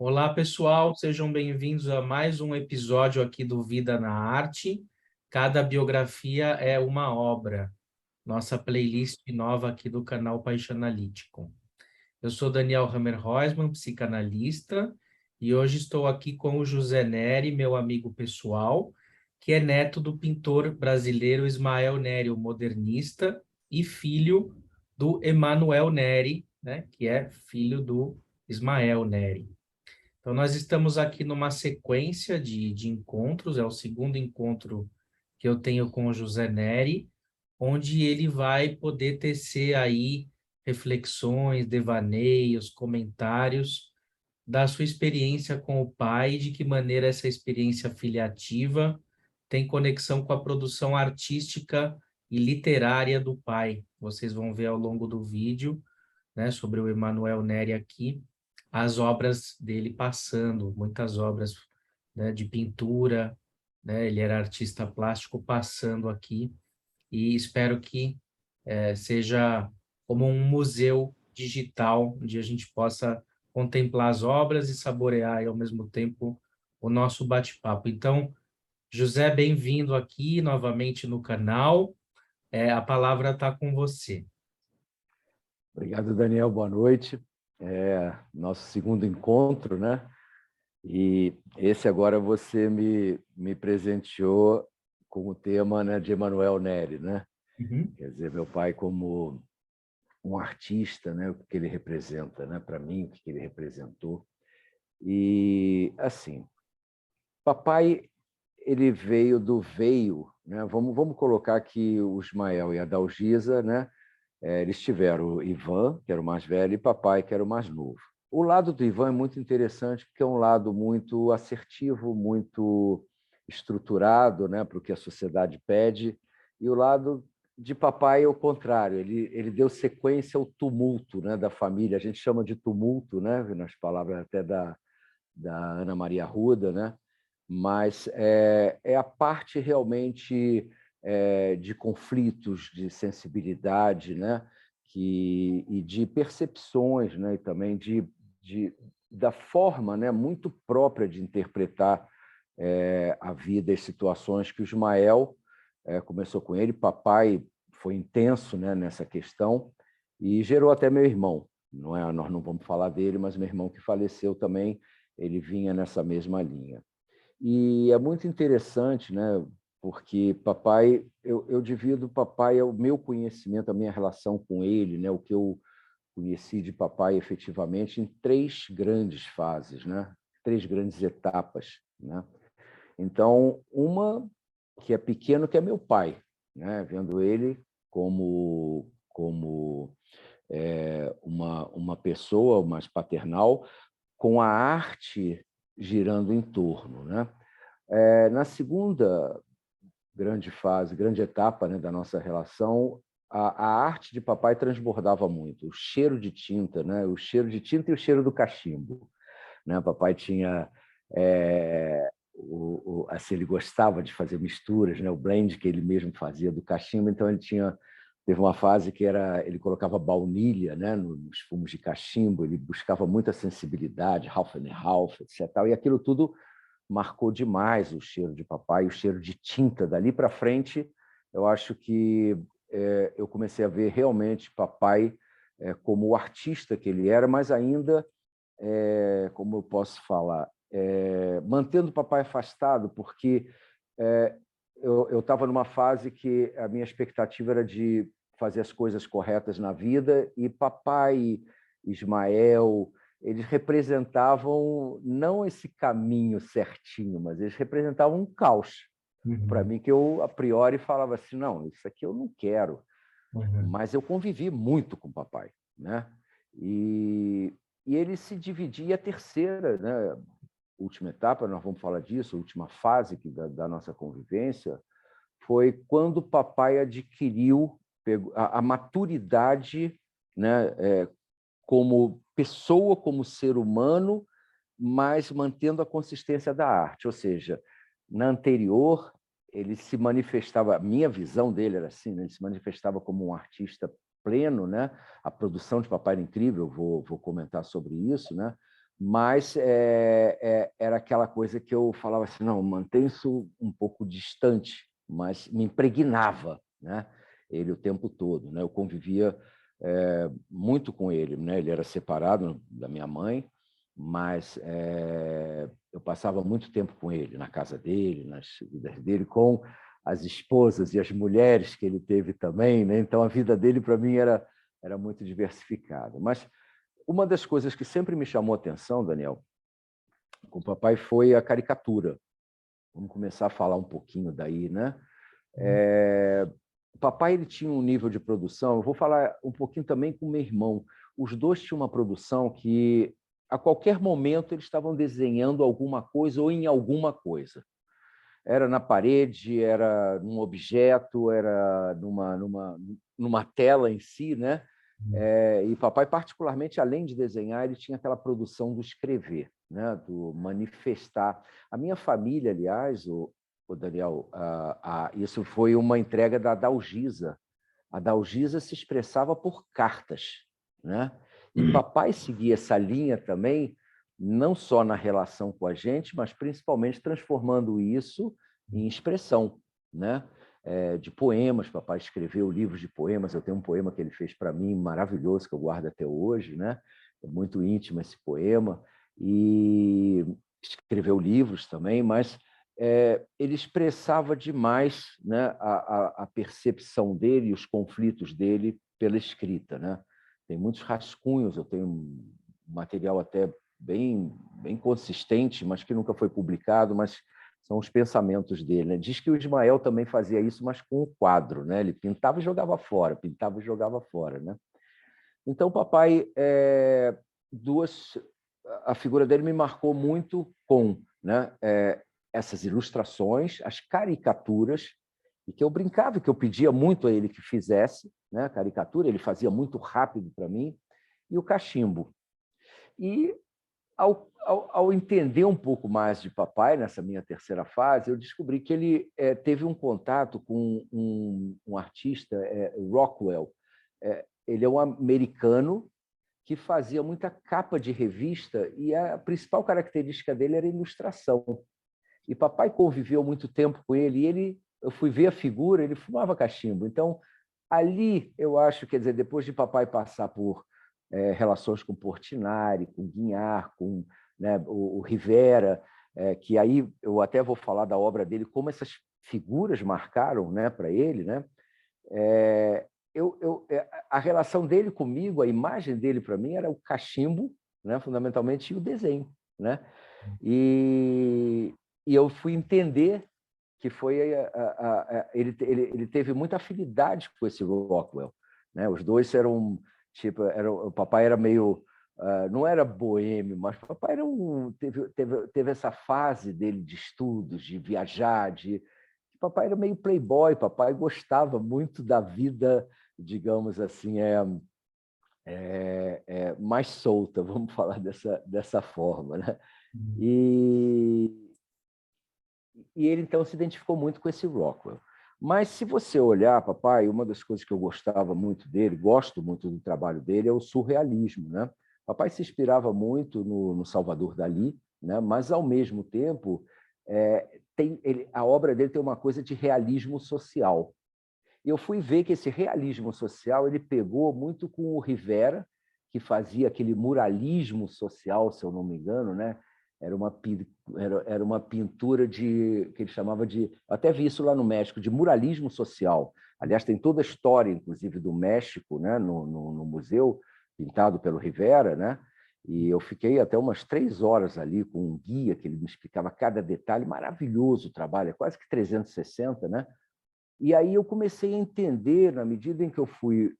Olá, pessoal, sejam bem-vindos a mais um episódio aqui do Vida na Arte. Cada biografia é uma obra, nossa playlist nova aqui do canal Paixão Analítico. Eu sou Daniel Hammerhäusmann, psicanalista, e hoje estou aqui com o José Neri, meu amigo pessoal, que é neto do pintor brasileiro Ismael Neri, o modernista, e filho do Emanuel Neri, né, que é filho do Ismael Neri. Então, nós estamos aqui numa sequência de encontros, é o segundo encontro que eu tenho com o José Neri, onde ele vai poder tecer aí reflexões, devaneios, comentários da sua experiência com o pai, de que maneira essa experiência filiativa tem conexão com a produção artística e literária do pai. Vocês vão ver ao longo do vídeo, né, sobre o Emanuel Neri aqui, as obras dele passando, muitas obras, né, de pintura, né, ele era artista plástico passando aqui, e espero que seja como um museu digital, onde a gente possa contemplar as obras e saborear e, ao mesmo tempo, o nosso bate-papo. Então, José, bem-vindo aqui novamente no canal. A palavra está com você. Obrigado, Daniel. Boa noite. Nosso segundo encontro, né? E esse agora você me presenteou com o tema, né, de Emanuel Neri, né? Uhum. Quer dizer, meu pai como um artista, né? O que ele representa, né? Para mim, o que ele representou. E, assim, papai, ele veio, né? Vamos colocar que o Ismael e a Dalgisa, né? Eles tiveram o Ivan, que era o mais velho, e papai, que era o mais novo. O lado do Ivan é muito interessante, porque é um lado muito assertivo, muito estruturado, né, para o que a sociedade pede, e o lado de papai é o contrário, ele deu sequência ao tumulto, né, da família, a gente chama de tumulto, né, nas palavras até da Ana Maria Arruda, né, mas é a parte realmente de conflitos, de sensibilidade, né? E de percepções, né? E também da forma, né? Muito própria de interpretar a vida e situações que o Ismael começou com ele. Papai foi intenso, né? Nessa questão e gerou até meu irmão. Não é, nós não vamos falar dele, mas meu irmão que faleceu também, ele vinha nessa mesma linha. E é muito interessante, né? Porque papai, eu divido papai o meu conhecimento, a minha relação com ele, né? O que eu conheci de papai efetivamente em três grandes fases, né? Três grandes etapas, né? Então, uma que é pequeno, que é meu pai, né? Vendo ele como uma pessoa mais paternal, com a arte girando em torno, né? Na segunda grande fase, grande etapa, né, da nossa relação, a arte de papai transbordava muito, o cheiro de tinta, né? O cheiro de tinta e o cheiro do cachimbo, né? Papai tinha assim, ele gostava de fazer misturas, né? O blend que ele mesmo fazia do cachimbo, então teve uma fase que ele colocava baunilha, né, nos fumos de cachimbo, ele buscava muita sensibilidade, Half and Half, etc. E aquilo tudo marcou demais o cheiro de papai, o cheiro de tinta. Dali para frente, eu acho que eu comecei a ver realmente papai como o artista que ele era, mas ainda, como eu posso falar, mantendo o papai afastado, porque eu estava numa fase que a minha expectativa era de fazer as coisas corretas na vida, e papai, Ismael, eles representavam não esse caminho certinho, mas eles representavam um caos. Para Uhum. mim, que eu, a priori, falava assim, não, isso aqui eu não quero. Uhum. Mas eu convivi muito com o papai, né? E ele se dividia. A terceira, né, última etapa, nós vamos falar disso, a última fase da nossa convivência, foi quando o papai adquiriu a maturidade, né, como pessoa, como ser humano, mas mantendo a consistência da arte. Ou seja, na anterior, ele se manifestava, a minha visão dele era assim, né? Ele se manifestava como um artista pleno, né? A produção de papai era incrível, vou comentar sobre isso, né? mas era aquela coisa que eu falava assim, não, mantém isso um pouco distante, mas me impregnava, né? Ele o tempo todo, né? Eu convivia muito com ele, né? Ele era separado da minha mãe, mas eu passava muito tempo com ele, na casa dele, nas vidas dele, com as esposas e as mulheres que ele teve também, né? Então a vida dele para mim era muito diversificada. Mas uma das coisas que sempre me chamou a atenção, Daniel, com o papai foi a caricatura. Vamos começar a falar um pouquinho daí, né? O papai ele tinha um nível de produção, eu vou falar um pouquinho também com o meu irmão. Os dois tinham uma produção que, a qualquer momento, eles estavam desenhando alguma coisa ou em alguma coisa. Era na parede, era num objeto, era numa tela em si, né? E papai, particularmente, além de desenhar, ele tinha aquela produção do escrever, né? Do manifestar. A minha família, aliás, o Daniel, isso foi uma entrega da Dalgisa. A Dalgisa se expressava por cartas, né? E papai seguia essa linha também, não só na relação com a gente, mas principalmente transformando isso em expressão, né? De poemas. Papai escreveu livros de poemas. Eu tenho um poema que ele fez para mim maravilhoso que eu guardo até hoje, né? É muito íntimo esse poema. E escreveu livros também, mas ele expressava demais, né, a percepção dele e os conflitos dele pela escrita, né? Tem muitos rascunhos, eu tenho um material até bem consistente, mas que nunca foi publicado, mas são os pensamentos dele, né? Diz que o Ismael também fazia isso, mas com o quadro, né? Ele pintava e jogava fora, pintava e jogava fora, né? Então, papai, a figura dele me marcou muito com, né, essas ilustrações, as caricaturas, e que eu brincava, que eu pedia muito a ele que fizesse, né, a caricatura, ele fazia muito rápido para mim, e o cachimbo. E, ao entender um pouco mais de papai, nessa minha terceira fase, eu descobri que ele teve um contato com um artista, Rockwell. Ele é um americano que fazia muita capa de revista e a principal característica dele era a ilustração. E papai conviveu muito tempo com ele e eu fui ver a figura, ele fumava cachimbo. Então, ali, eu acho, quer dizer, depois de papai passar por relações com Portinari, com Guignard, com, né, o Rivera, que aí eu até vou falar da obra dele, como essas figuras marcaram, né, para ele, né? A relação dele comigo, a imagem dele para mim era o cachimbo, né, fundamentalmente, e o desenho, né? E eu fui entender que foi ele teve muita afinidade com esse Rockwell, né? Os dois eram tipo, o papai era meio não era boêmio, mas o papai teve essa fase dele de estudos, de viajar, papai era meio playboy, papai gostava muito da vida, digamos assim, mais solta, vamos falar dessa forma, né? E ele, então, se identificou muito com esse Rockwell. Mas, se você olhar, papai, uma das coisas que eu gostava muito dele, gosto muito do trabalho dele, é o surrealismo, né? Papai se inspirava muito no Salvador Dalí, né? Mas, ao mesmo tempo, a obra dele tem uma coisa de realismo social. E eu fui ver que esse realismo social ele pegou muito com o Rivera, que fazia aquele muralismo social, se eu não me engano, né? Era uma pintura que ele chamava de... Até vi isso lá no México, de muralismo social. Aliás, tem toda a história, inclusive, do México, né? no museu, pintado pelo Rivera, né? E eu fiquei até umas 3 horas ali com um guia que ele me explicava cada detalhe. Maravilhoso o trabalho, é quase que 360, né? E aí eu comecei a entender, na medida em que eu fui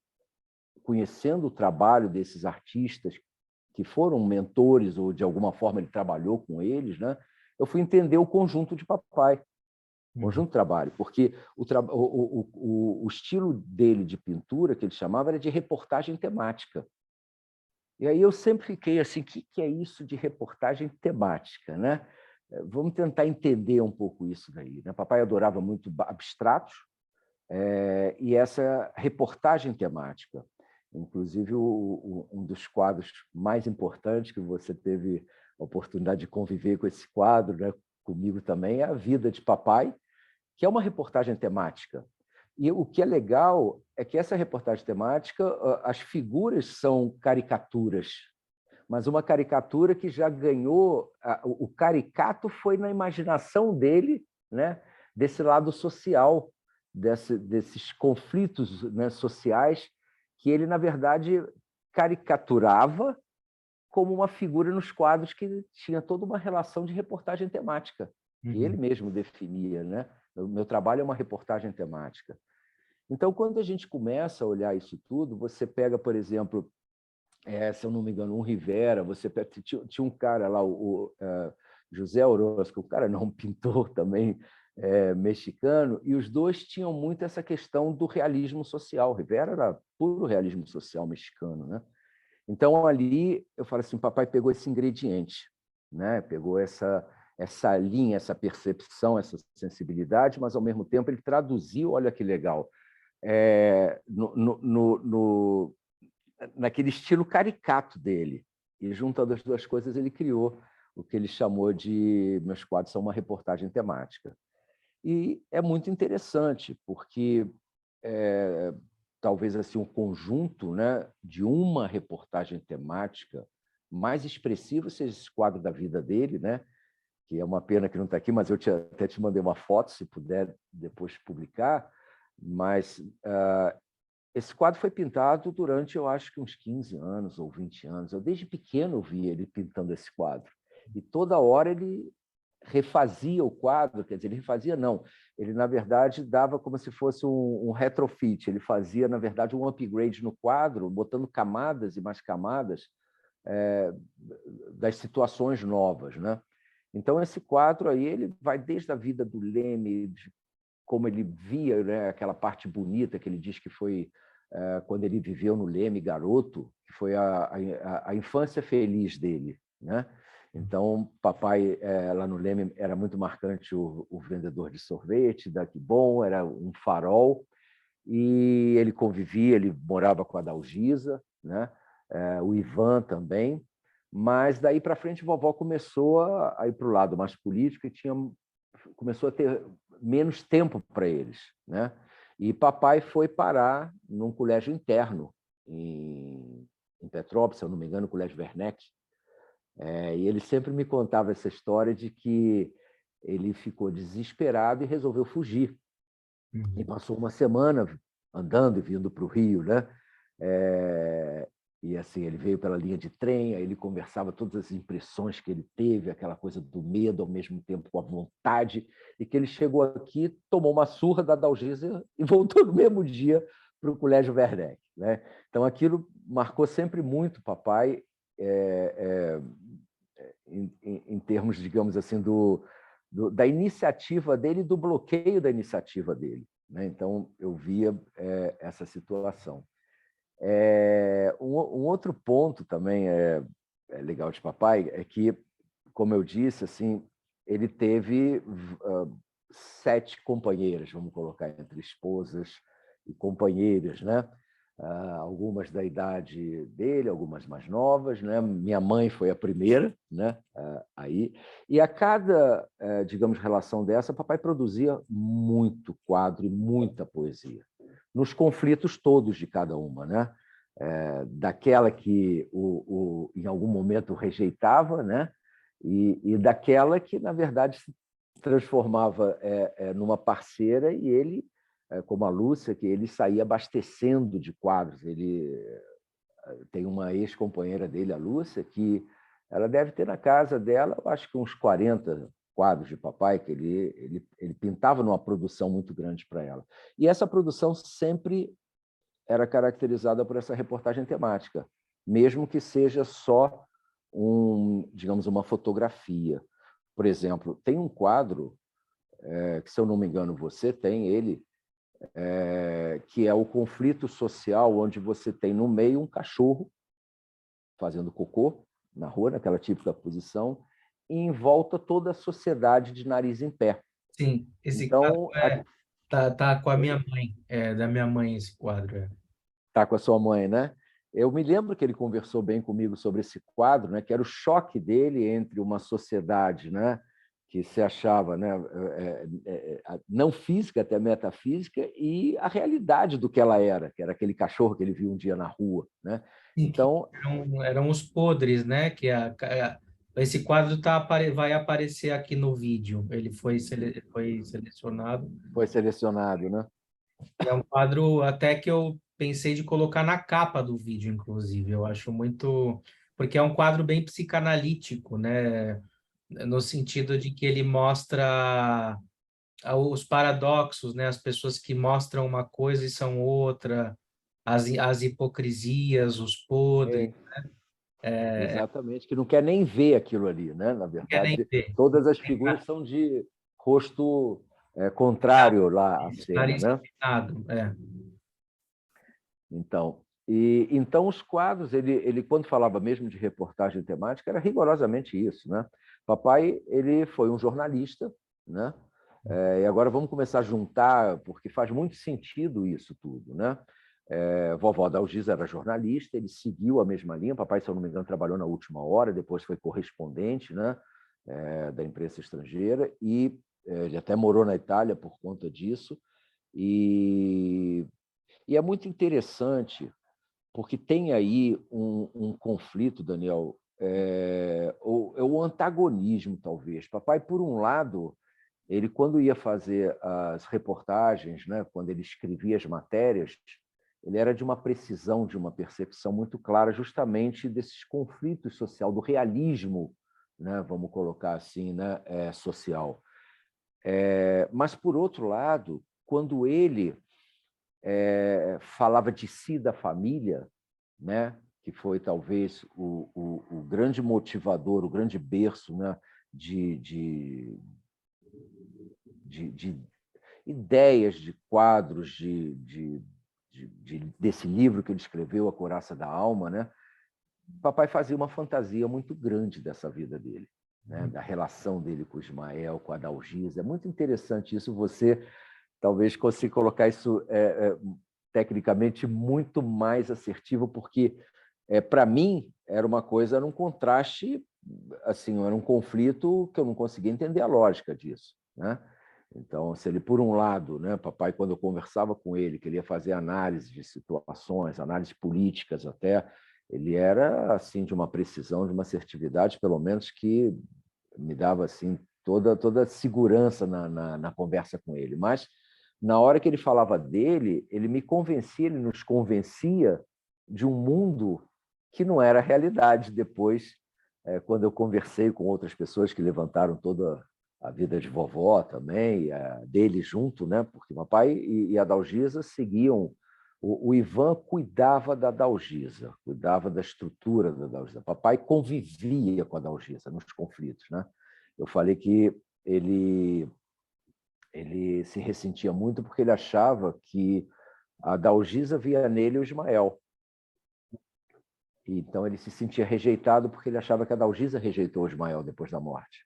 conhecendo o trabalho desses artistas que foram mentores ou de alguma forma ele trabalhou com eles, né? Eu fui entender o conjunto de papai, o conjunto de trabalho, porque o estilo dele de pintura, que ele chamava, era de reportagem temática. E aí eu sempre fiquei assim, o que é isso de reportagem temática, né? Vamos tentar entender um pouco isso daí, né? Papai adorava muito abstratos, e essa reportagem temática. Inclusive, um dos quadros mais importantes que você teve a oportunidade de conviver com esse quadro, né, comigo também, é A Vida de Papai, que é uma reportagem temática. E o que é legal é que essa reportagem temática, as figuras são caricaturas, mas uma caricatura que já ganhou... O caricato foi na imaginação dele, né, desse lado social, desses conflitos, né, sociais, que ele, na verdade, caricaturava como uma figura nos quadros que tinha toda uma relação de reportagem temática, que ele mesmo definia, né? O meu trabalho é uma reportagem temática. Então, quando a gente começa a olhar isso tudo, você pega, por exemplo, se eu não me engano, um Rivera, você pega, tinha um cara lá, o José Orozco, o cara não, um pintor também mexicano, e os dois tinham muito essa questão do realismo social. Rivera era puro realismo social mexicano, né? Então, ali, eu falo assim, papai pegou esse ingrediente, né? Pegou essa linha, essa percepção, essa sensibilidade, mas, ao mesmo tempo, ele traduziu, olha que legal, naquele estilo caricato dele. E, juntando as duas coisas, ele criou o que ele chamou de Meus Quadros São uma Reportagem Temática. E é muito interessante, porque talvez assim um conjunto, né, de uma reportagem temática mais expressivo seja esse quadro da vida dele, né, que é uma pena que não está aqui, mas eu até te mandei uma foto, se puder depois publicar, mas esse quadro foi pintado durante, eu acho que uns 15 anos ou 20 anos. Eu, desde pequeno, vi ele pintando esse quadro. E toda hora ele refazia o quadro, quer dizer, ele refazia não, ele, na verdade, dava como se fosse um retrofit, ele fazia, na verdade, um upgrade no quadro, botando camadas e mais camadas das situações novas, né? Então, esse quadro aí, ele vai desde a vida do Leme, de como ele via, né, aquela parte bonita que ele diz que foi quando ele viveu no Leme, garoto, que foi a infância feliz dele, né? Então, papai, lá no Leme, era muito marcante o vendedor de sorvete, da Que Bom, era um farol, e ele convivia, ele morava com a Dalgisa, né? O Ivan também, mas daí para frente, vovó começou a ir para o lado mais político e começou a ter menos tempo para eles, né? E papai foi parar num colégio interno em Petrópolis, se eu não me engano, o Colégio Werneck. E ele sempre me contava essa história de que ele ficou desesperado e resolveu fugir. E passou uma semana andando e vindo para o Rio, né? E assim, ele veio pela linha de trem, aí ele conversava todas as impressões que ele teve, aquela coisa do medo, ao mesmo tempo com a vontade, e que ele chegou aqui, tomou uma surra da Dalgisa e voltou no mesmo dia para o Colégio Werneck, né? Então, aquilo marcou sempre muito papai, em termos, digamos assim, da iniciativa dele e do bloqueio da iniciativa dele, né? Então, eu via essa situação. Um outro ponto também legal de papai é que, como eu disse, assim, ele teve 7 companheiras, vamos colocar entre esposas e companheiras, né? Algumas da idade dele, algumas mais novas, né? Minha mãe foi a primeira, né? Aí, e a cada, digamos, relação dessa, papai produzia muito quadro e muita poesia, nos conflitos todos de cada uma, né? Daquela que em algum momento rejeitava, né? E daquela que, na verdade, se transformava numa parceira, e ele, como a Lúcia, que ele saía abastecendo de quadros. Ele tem uma ex-companheira dele, a Lúcia, que ela deve ter na casa dela, eu acho que uns 40 quadros de papai, que ele pintava numa produção muito grande para ela. E essa produção sempre era caracterizada por essa reportagem temática, mesmo que seja só digamos, uma fotografia. Por exemplo, tem um quadro, que, se eu não me engano, você tem ele, que é o conflito social, onde você tem no meio um cachorro fazendo cocô na rua, naquela típica posição, e em volta toda a sociedade de nariz em pé. Sim, esse quadro Então, tá com a minha mãe, da minha mãe esse quadro. tá com a sua mãe, né? eu me lembro que ele conversou bem comigo sobre esse quadro, né, que era o choque dele entre uma sociedade, né, que se achava, né, não física, até metafísica, e a realidade do que ela era, que era aquele cachorro que ele viu um dia na rua, né? E que Então, eram os podres, né? Esse quadro vai aparecer aqui no vídeo. Ele foi selecionado. foi selecionado, né? E é um quadro até que eu pensei de colocar na capa do vídeo, inclusive. Eu acho muito... Porque é um quadro bem psicanalítico, né? No sentido de que ele mostra os paradoxos, né? As pessoas que mostram uma coisa e são outra, as hipocrisias, os podres. É, exatamente, que não quer nem ver aquilo ali, né? Na Não quer nem verdade, ver. todas as figuras são de rosto contrário lá à cena, Nariz né? empinado, é. Então os quadros, ele quando falava mesmo de reportagem temática, era rigorosamente isso, né? Papai, ele foi um jornalista, né? E agora vamos começar a juntar, porque faz muito sentido isso tudo, né? Vovó Dalgisa era jornalista, ele seguiu a mesma linha. Papai, se eu não me engano, trabalhou na Última Hora, depois foi correspondente, né? Da imprensa estrangeira, e ele até morou na Itália por conta disso. E é muito interessante, porque tem aí um conflito, Daniel, o antagonismo, talvez. Papai, por um lado, ele, quando ia fazer as reportagens, né, quando ele escrevia as matérias, ele era de uma precisão, de uma percepção muito clara, justamente desses conflitos social, do realismo, né, vamos colocar assim, né, social. Mas, por outro lado, quando ele falava de si, da família, né, que foi talvez o grande motivador, o grande berço, né, de ideias, de quadros, desse livro que ele escreveu, A Coraça da Alma, né? Papai fazia uma fantasia muito grande dessa vida dele, né? Da relação dele com o Ismael, com a Dalgisa. É muito interessante isso, você talvez consiga colocar isso tecnicamente muito mais assertivo, porque, para mim, era uma coisa, era um contraste, assim, era um conflito que eu não conseguia entender a lógica disso, né? Então, se ele, por um lado, né, papai, quando eu conversava com ele, que ele ia fazer análise de situações, análises políticas até, ele era assim de uma precisão, de uma assertividade, pelo menos, que me dava assim toda segurança na conversa com ele. Mas, na hora que ele falava dele, ele me convencia, ele nos convencia de um mundo que não era realidade. Depois, quando eu conversei com outras pessoas que levantaram toda a vida de vovó também, dele junto, né? Porque papai e a Dalgisa seguiam. O Ivan cuidava da Dalgisa, cuidava da estrutura da Dalgisa. Papai convivia com a Dalgisa nos conflitos, né? Eu falei que ele se ressentia muito porque ele achava que a Dalgisa via nele o Ismael. Então ele se sentia rejeitado porque ele achava que a Dalgisa rejeitou o Ismael depois da morte.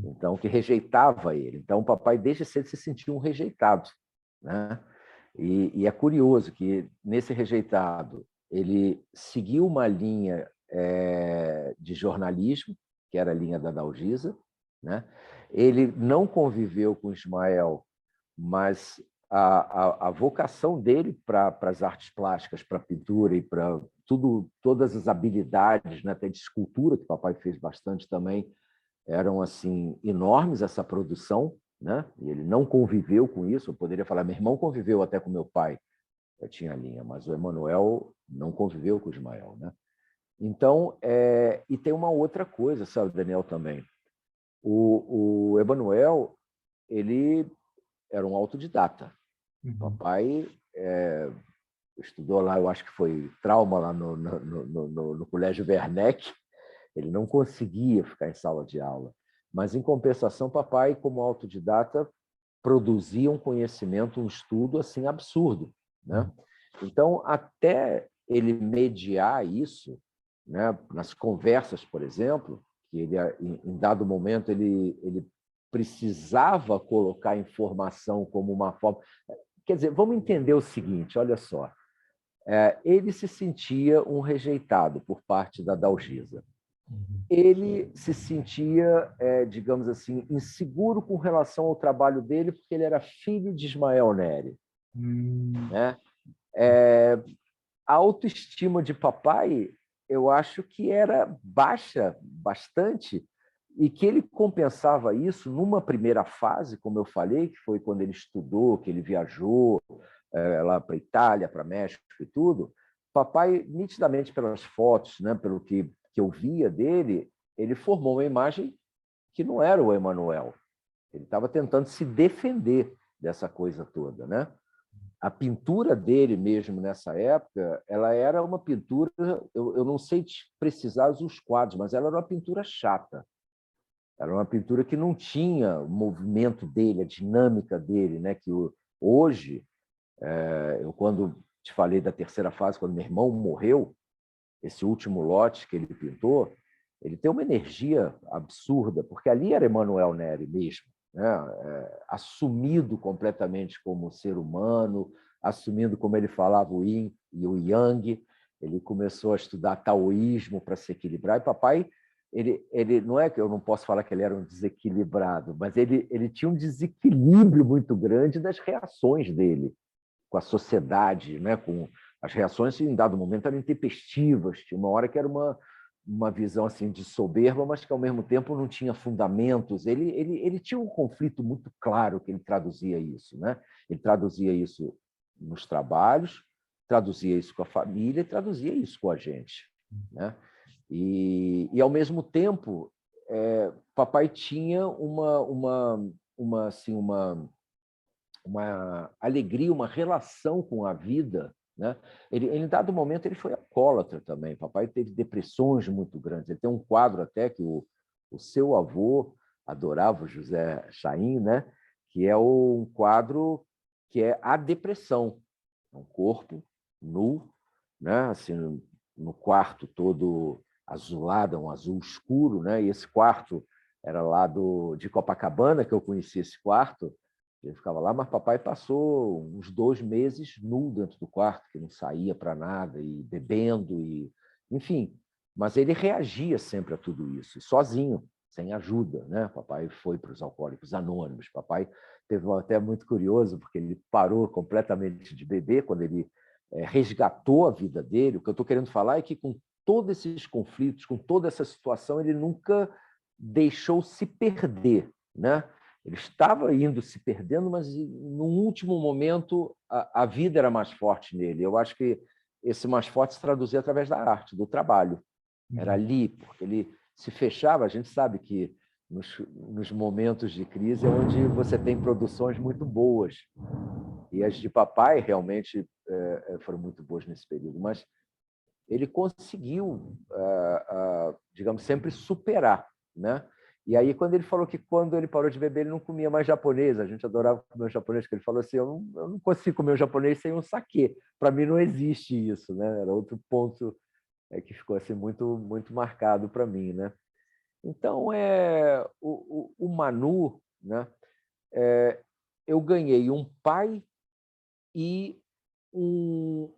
Então, que rejeitava ele. Então, o papai, desde cedo, se sentia um rejeitado, né? E é curioso que, nesse rejeitado, ele seguiu uma linha de jornalismo, que era a linha da Dalgisa, né? Ele não conviveu com Ismael, mas a vocação dele para as artes plásticas, para a pintura e para todas as habilidades, né, até de escultura, que o papai fez bastante também, eram assim enormes, essa produção, né? E ele não conviveu com isso. Eu poderia falar, meu irmão conviveu até com meu pai, eu tinha a linha, mas o Emanuel não conviveu com o Ismael, né? Então, e tem uma outra coisa, sabe, Daniel, também. O Emanuel, ele era um autodidata. Papai estudou lá, eu acho que foi trauma lá no Colégio Werneck. Ele não conseguia ficar em sala de aula. Mas, em compensação, papai, como autodidata, produzia um conhecimento, um estudo assim absurdo, né? Então, até ele mediar isso, né, nas conversas, por exemplo, que ele, em dado momento, ele precisava colocar informação como uma forma. Quer dizer, vamos entender o seguinte: olha só. ele se sentia um rejeitado por parte da Dalgisa. Uhum. Ele se sentia, digamos assim, inseguro com relação ao trabalho dele, porque ele era filho de Ismael Neri. Né? A autoestima de papai, eu acho que era baixa bastante, e que ele compensava isso numa primeira fase, como eu falei, que foi quando ele estudou, que ele viajou lá para a Itália, para México e tudo. Papai, nitidamente pelas fotos, né, pelo que eu via dele, ele formou uma imagem que não era o Emanuel. Ele estava tentando se defender dessa coisa toda, né? A pintura dele mesmo nessa época, ela era uma pintura, eu não sei te precisar os quadros, mas ela era uma pintura chata. Era uma pintura que não tinha o movimento dele, a dinâmica dele, né? Que hoje, eu quando te falei da terceira fase, quando meu irmão morreu, esse último lote que ele pintou, ele tem uma energia absurda, porque ali era Emanuel Neri mesmo, né? Assumido completamente como ser humano, assumindo como ele falava o yin e o yang. Ele começou a estudar taoísmo para se equilibrar, e papai, ele não é que eu não posso falar que ele era um desequilibrado, mas ele tinha um desequilíbrio muito grande das reações dele com a sociedade, né? Com as reações, em dado momento, eram intempestivas. Tinha uma hora que era uma visão assim de soberba, mas que, ao mesmo tempo, não tinha fundamentos. Ele tinha um conflito muito claro que ele traduzia isso. Né? Ele traduzia isso nos trabalhos, traduzia isso com a família, traduzia isso com a gente. Né? E ao mesmo tempo, papai tinha assim, uma alegria, uma relação com a vida. Né? Em dado momento, ele foi alcoólatra também. Papai teve depressões muito grandes. Ele tem um quadro até que o seu avô adorava, o José Chaim, né? Que é um quadro que é a depressão. É um corpo nu, né? Assim, no quarto todo azulado, um azul escuro. Né? E esse quarto era lá de Copacabana, que eu conheci esse quarto. Ele ficava lá, mas papai passou uns 2 meses nu dentro do quarto, que não saía para nada, e bebendo, enfim. Mas ele reagia sempre a tudo isso, sozinho, sem ajuda. Né? Papai foi para os Alcoólicos Anônimos. Papai teve um até muito curioso, porque ele parou completamente de beber quando ele resgatou a vida dele. O que eu estou querendo falar é que, com todos esses conflitos, com toda essa situação, ele nunca deixou se perder. Né? Ele estava indo se perdendo, mas no último momento a vida era mais forte nele. Eu acho que esse mais forte se traduzia através da arte, do trabalho. Era ali, porque ele se fechava. A gente sabe que nos momentos de crise é onde você tem produções muito boas. E as de papai realmente foram muito boas nesse período. Mas ele conseguiu, digamos, sempre superar. Né? E aí, quando ele falou que, quando ele parou de beber, ele não comia mais japonês. A gente adorava comer o japonês, que ele falou assim: eu não consigo comer o japonês sem um saquê. Para mim, não existe isso. Né? Era outro ponto que ficou assim, muito, muito marcado para mim. Né? Então, o Manu, né? Eu ganhei um pai e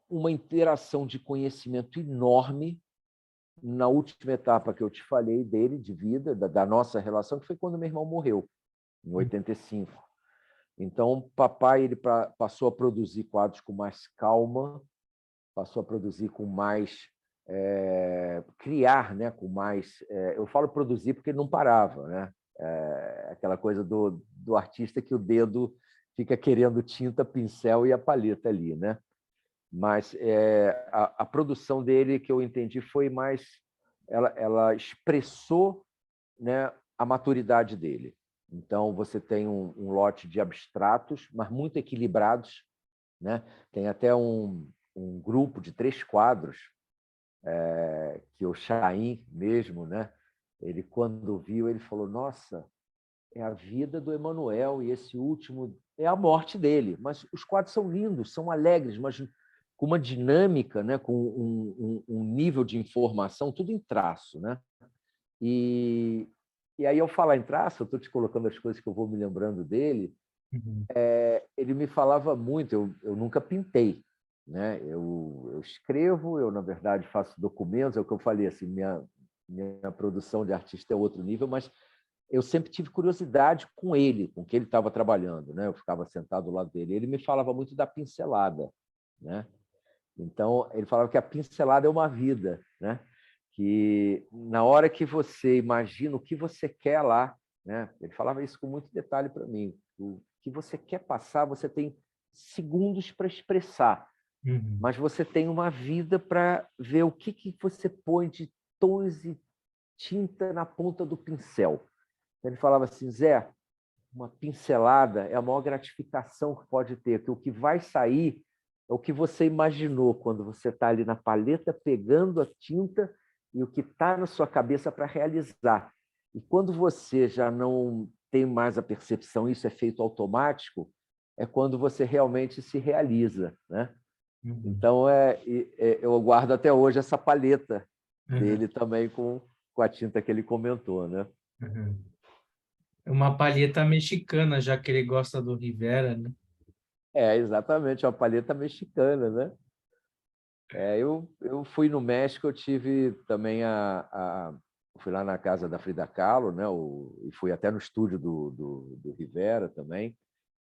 uma interação de conhecimento enorme na última etapa que eu te falei dele, de vida, da nossa relação, que foi quando meu irmão morreu, em 85. Então, papai ele passou a produzir quadros com mais calma, passou a produzir com mais... criar, né? Com mais... eu falo produzir porque ele não parava. Né? Aquela coisa do artista que o dedo fica querendo tinta, pincel e a palheta ali. Né? Mas a produção dele, que eu entendi, foi mais... Ela expressou, né, a maturidade dele. Então, você tem um lote de abstratos, mas muito equilibrados. Né? Tem até um grupo de 3 quadros que o Chaim mesmo, né? Ele, quando viu, ele falou: nossa, é a vida do Emanuel, e esse último é a morte dele. Mas os quadros são lindos, são alegres, mas com uma dinâmica, né? Com um nível de informação, tudo em traço. Né? E aí, ao falar em traço, eu estou te colocando as coisas que eu vou me lembrando dele. Ele me falava muito, eu nunca pintei, né? Eu escrevo, eu, na verdade, faço documentos, é o que eu falei, assim, minha produção de artista é outro nível, mas eu sempre tive curiosidade com ele, com o que ele estava trabalhando, né? Eu ficava sentado do lado dele. Ele me falava muito da pincelada, né? Então, ele falava que a pincelada é uma vida, né? Que na hora que você imagina o que você quer lá, né? Ele falava isso com muito detalhe para mim. O que você quer passar, você tem segundos para expressar, Uhum. mas você tem uma vida para ver o que você põe de tons e tinta na ponta do pincel. Ele falava assim, Zé, uma pincelada é a maior gratificação que pode ter, que o que vai sair é o que você imaginou quando você está ali na paleta pegando a tinta e o que está na sua cabeça para realizar. E quando você já não tem mais a percepção, isso é feito automático, é quando você realmente se realiza, né? Uhum. Então, eu guardo até hoje essa paleta Uhum. dele também com a tinta que ele comentou, né? Uhum. É uma palheta mexicana, já que ele gosta do Rivera, né? É, exatamente, uma paleta mexicana, né? Eu fui no México, eu tive também fui lá na casa da Frida Kahlo, né? E fui até no estúdio do Rivera também.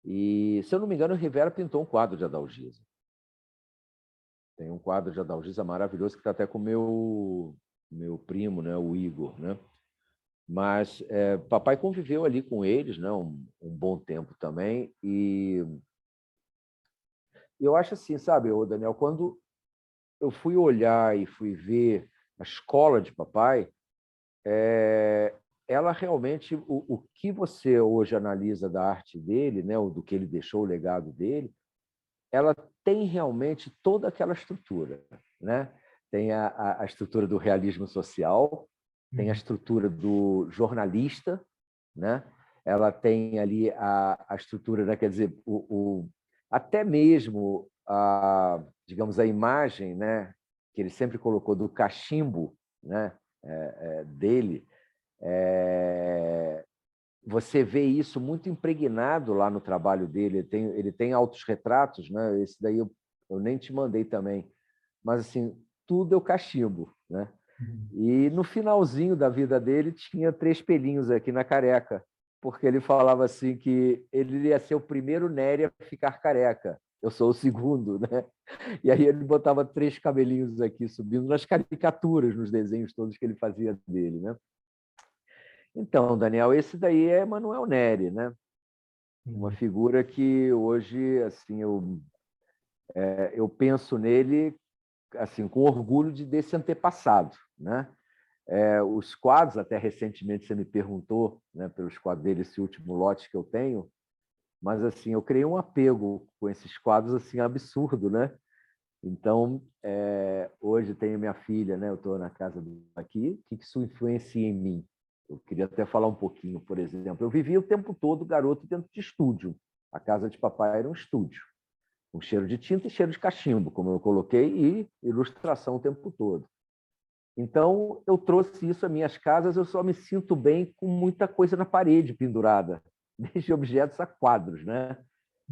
E, se eu não me engano, o Rivera pintou um quadro de Adalgisa. Tem um quadro de Adalgisa maravilhoso que está até com o meu primo, né? O Igor, né? Mas papai conviveu ali com eles, né? Um bom tempo também. E eu acho assim, sabe, ô Daniel, quando eu fui olhar e fui ver a escola de papai, ela realmente, o que você hoje analisa da arte dele, né, ou do que ele deixou, o legado dele, ela tem realmente toda aquela estrutura, né? Tem a estrutura do realismo social, tem a Uhum. estrutura do jornalista, né? Ela tem ali a estrutura, né? Quer dizer, até mesmo digamos, a imagem, né? Que ele sempre colocou do cachimbo, né? Dele, é, você vê isso muito impregnado lá no trabalho dele. Ele tem autorretratos, né? Esse daí eu nem te mandei também, mas assim, tudo é o cachimbo, né? Uhum. E no finalzinho da vida dele tinha 3 pelinhos aqui na careca, porque ele falava assim que ele ia ser o primeiro Nery a ficar careca. Eu sou o segundo, né? E aí ele botava 3 cabelinhos aqui subindo nas caricaturas, nos desenhos todos que ele fazia dele, né? Então, Daniel, esse daí é Manuel Nery, né? Uma Uhum. figura que hoje, assim, eu penso nele assim com orgulho desse antepassado, né? Os quadros, até recentemente você me perguntou, né, pelos quadros dele, esse último lote que eu tenho, mas assim, eu criei um apego com esses quadros assim absurdo, né? Então, hoje tenho minha filha, né? Eu estou na casa aqui. O que isso influencia em mim? Eu queria até falar um pouquinho, por exemplo. Eu vivia o tempo todo garoto dentro de estúdio. A casa de papai era um estúdio, com cheiro de tinta e cheiro de cachimbo, como eu coloquei, e ilustração o tempo todo. Então, eu trouxe isso às minhas casas. Eu só me sinto bem com muita coisa na parede pendurada, desde objetos a quadros, né?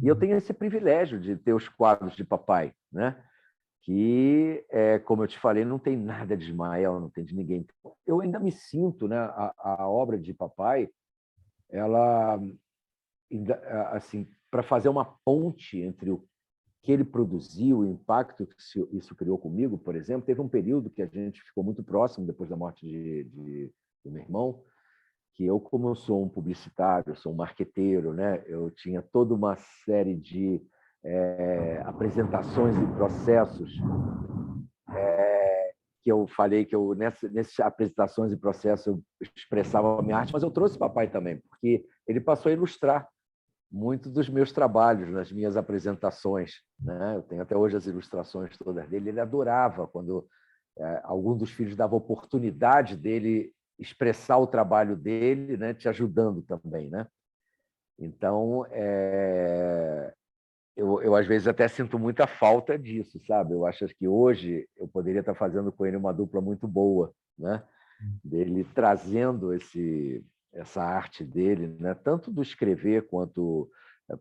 E eu Uhum. tenho esse privilégio de ter os quadros de papai, né? Que, como eu te falei, não tem nada de Ismael, não tem de ninguém. Eu ainda me sinto, né? A obra de papai, ela, assim, para fazer uma ponte entre o que ele produziu, o impacto que isso criou comigo, por exemplo, teve um período que a gente ficou muito próximo depois da morte do meu irmão, que eu, como eu sou um publicitário, sou um marqueteiro, né? Eu tinha toda uma série de apresentações e processos que eu falei que nessas apresentações e processos eu expressava a minha arte, mas eu trouxe papai também, porque ele passou a ilustrar muito dos meus trabalhos, nas minhas apresentações, né? Eu tenho até hoje as ilustrações todas dele. Ele adorava quando algum dos filhos dava oportunidade dele expressar o trabalho dele, né? Te ajudando também, né? Então, eu às vezes até sinto muita falta disso, sabe? Eu acho que hoje eu poderia estar fazendo com ele uma dupla muito boa, né? Dele trazendo essa arte dele, né? Tanto do escrever quanto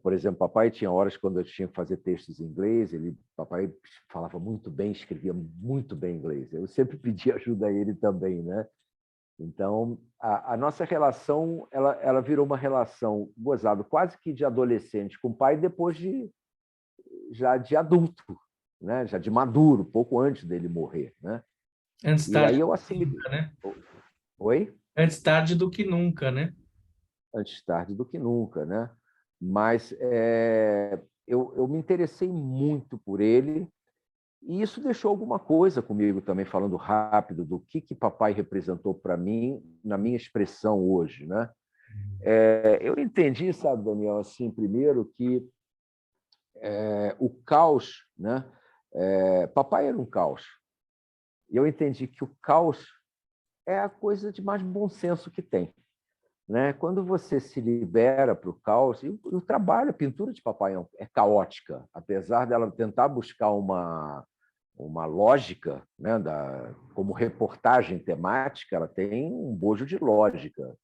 Por exemplo, papai tinha horas quando eu tinha que fazer textos em inglês, papai falava muito bem, escrevia muito bem inglês. Eu sempre pedi ajuda a ele também, né? Então, a nossa relação, ela virou uma relação, gozado, quase que de adolescente com o pai, depois já de adulto, né? Já de maduro, pouco antes dele morrer, né? Antes E tarde aí eu do que assimilei. nunca, né? Oi? Antes tarde do que nunca, né? Antes tarde do que nunca, né? Mas eu me interessei muito por ele, e isso deixou alguma coisa comigo também, falando rápido do que papai representou para mim na minha expressão hoje, né? Eu entendi, sabe, Daniel, assim, primeiro que o caos, né? Papai era um caos. E eu entendi que o caos é a coisa de mais bom senso que tem, né? Quando você se libera para o caos, e o trabalho, a pintura de papai é caótica, apesar dela tentar buscar uma lógica, né, como reportagem temática, ela tem um bojo de lógica,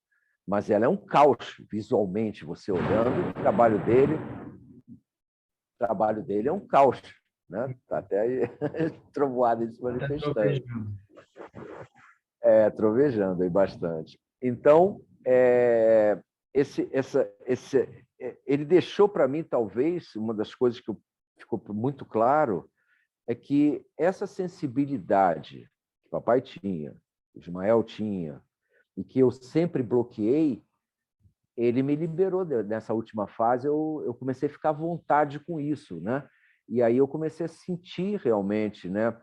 mas ela é um caos visualmente, você olhando o trabalho dele é um caos, né? Tá até aí trovoada se Tá manifestando, trovejando. trovejando aí bastante. Então, ele deixou para mim, talvez, uma das coisas que ficou muito claro é que essa sensibilidade que papai tinha, que Ismael tinha, e que eu sempre bloqueei, ele me liberou nessa última fase. Eu comecei a ficar à vontade com isso, né? E aí eu comecei a sentir realmente, né,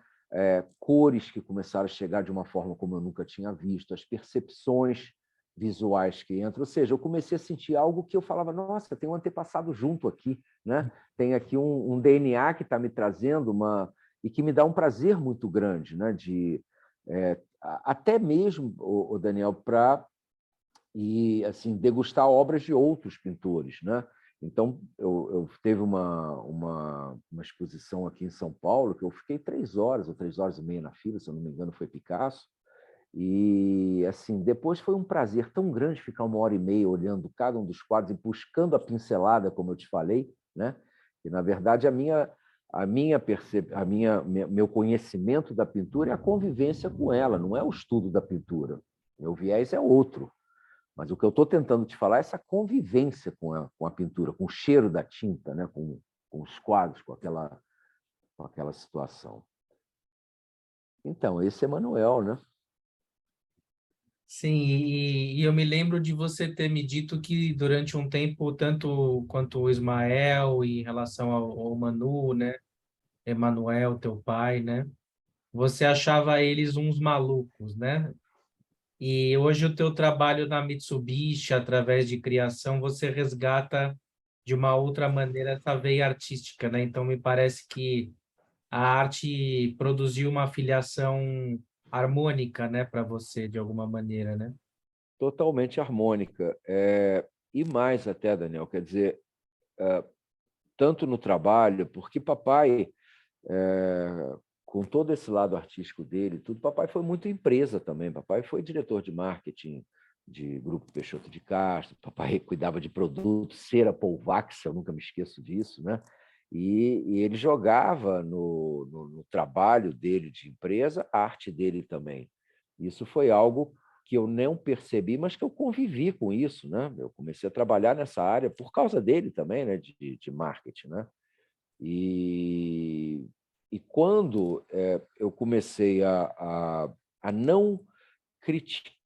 cores que começaram a chegar de uma forma como eu nunca tinha visto, as percepções visuais que entram. Ou seja, eu comecei a sentir algo que eu falava, nossa, tem um antepassado junto aqui, né? Tem aqui um DNA que está me trazendo e que me dá um prazer muito grande, né? Até mesmo, o Daniel, para e assim degustar obras de outros pintores, né? Então eu teve uma exposição aqui em São Paulo que eu fiquei 3 horas ou 3 horas e meia na fila, se eu não me engano foi Picasso, e assim depois foi um prazer tão grande ficar 1 hora e meia olhando cada um dos quadros e buscando a pincelada, como eu te falei, né? E na verdade meu conhecimento da pintura é a convivência com ela, não é o estudo da pintura. Meu viés é outro. Mas o que eu estou tentando te falar é essa convivência com a pintura, com o cheiro da tinta, né? Com os quadros, com aquela situação. Então, esse é Manuel, né? Sim, e eu me lembro de você ter me dito que durante um tempo, tanto quanto o Ismael, em relação ao Manu, né? Emanuel, teu pai, né? Você achava eles uns malucos, né? E hoje o teu trabalho na Mitsubishi, através de criação, você resgata de uma outra maneira essa veia artística, né? Então me parece que a arte produziu uma filiação harmônica, né, para você de alguma maneira, né? Totalmente harmônica. E mais até, Daniel, quer dizer, tanto no trabalho, porque papai, com todo esse lado artístico dele, tudo, papai foi muito empresa também. Papai foi diretor de marketing de Grupo Peixoto de Castro, papai cuidava de produtos, cera Polvax, eu nunca me esqueço disso, né? E ele jogava no trabalho dele de empresa, a arte dele também. Isso foi algo que eu não percebi, mas que eu convivi com isso, né? Eu comecei a trabalhar nessa área por causa dele também, né? De marketing, né? E, e quando eu comecei a não criticar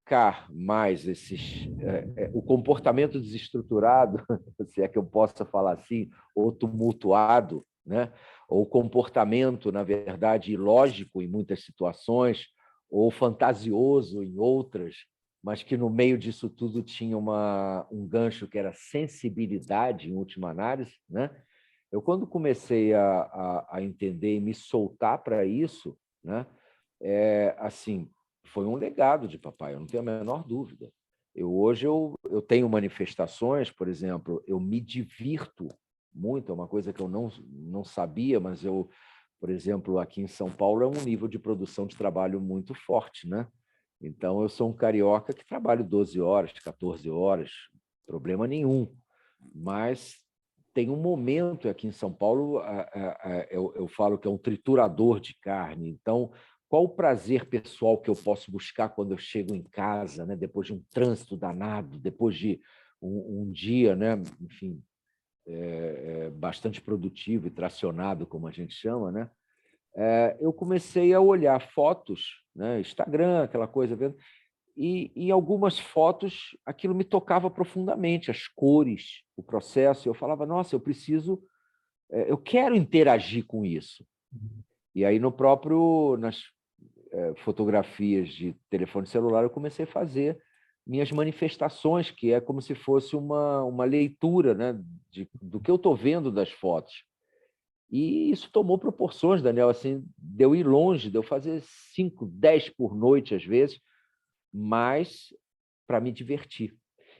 mais o comportamento desestruturado, se é que eu possa falar assim, ou tumultuado, né? Ou comportamento, na verdade, ilógico em muitas situações, ou fantasioso em outras, mas que no meio disso tudo tinha um gancho que era sensibilidade, em última análise, né? Eu, quando comecei a entender e me soltar para isso, né? Assim, foi um legado de papai, eu não tenho a menor dúvida. Hoje eu tenho manifestações, por exemplo, eu me divirto muito, é uma coisa que eu não sabia, mas por exemplo, aqui em São Paulo é um nível de produção de trabalho muito forte, né? Então, eu sou um carioca que trabalho 12 horas, 14 horas, problema nenhum. Mas tem um momento aqui em São Paulo, eu falo que é um triturador de carne. Então, qual o prazer pessoal que eu posso buscar quando eu chego em casa, né? Depois de um trânsito danado, depois de um dia, né? Enfim, bastante produtivo e tracionado, como a gente chama, né? Eu comecei a olhar fotos, né? Instagram, aquela coisa, vendo, e em algumas fotos aquilo me tocava profundamente, as cores, o processo. Eu falava, nossa, eu quero interagir com isso. E aí nas fotografias de telefone celular eu comecei a fazer minhas manifestações, que é como se fosse uma leitura, né, do que eu estou vendo das fotos. E isso tomou proporções, Daniel, assim, de eu ir longe, de eu fazer 5, 10 por noite, às vezes, mas para me divertir.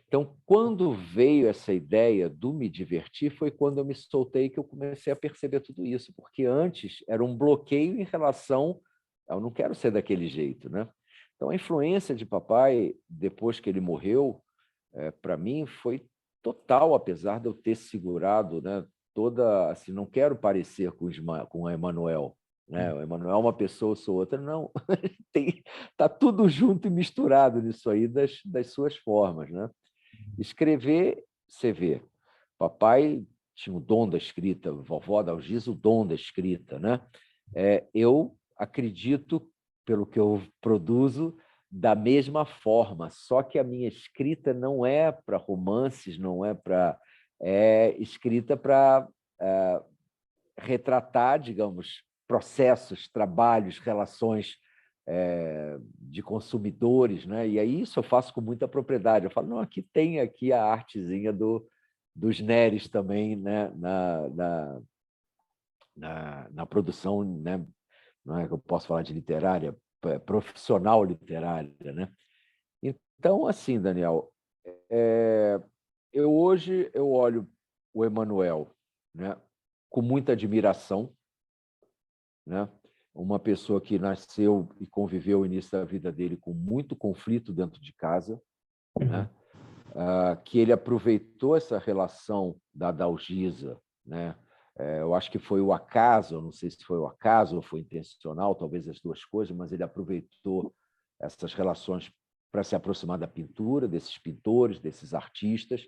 Então, quando veio essa ideia do me divertir, foi quando eu me soltei que eu comecei a perceber tudo isso, porque antes era um bloqueio em relação eu não quero ser daquele jeito, né? Então, a influência de papai, depois que ele morreu, para mim foi total, apesar de eu ter segurado, né, toda, assim, não quero parecer com o Emanuel, né? O Emanuel é uma pessoa, eu sou outra, não. Tá tudo junto e misturado nisso aí das suas formas, né? Escrever, você vê. Papai tinha o dom da escrita, vovó Dalgisa, o dom da escrita, né? Eu acredito, pelo que eu produzo, da mesma forma, só que a minha escrita não é para romances, não é para... É escrita para retratar, digamos, processos, trabalhos, relações de consumidores, né? E aí isso eu faço com muita propriedade. Eu falo, não, tem aqui a artezinha dos Neres também, né? Na produção, né? Não é que eu posso falar de literária, profissional literária, né? Então, assim, Daniel, hoje eu olho o Emanuel, né, com muita admiração, né? Uma pessoa que nasceu e conviveu o início da vida dele com muito conflito dentro de casa, né? Que ele aproveitou essa relação da Dalgisa, né? Eu acho que foi o acaso, eu não sei se foi o acaso ou foi intencional, talvez as duas coisas, mas ele aproveitou essas relações para se aproximar da pintura, desses pintores, desses artistas,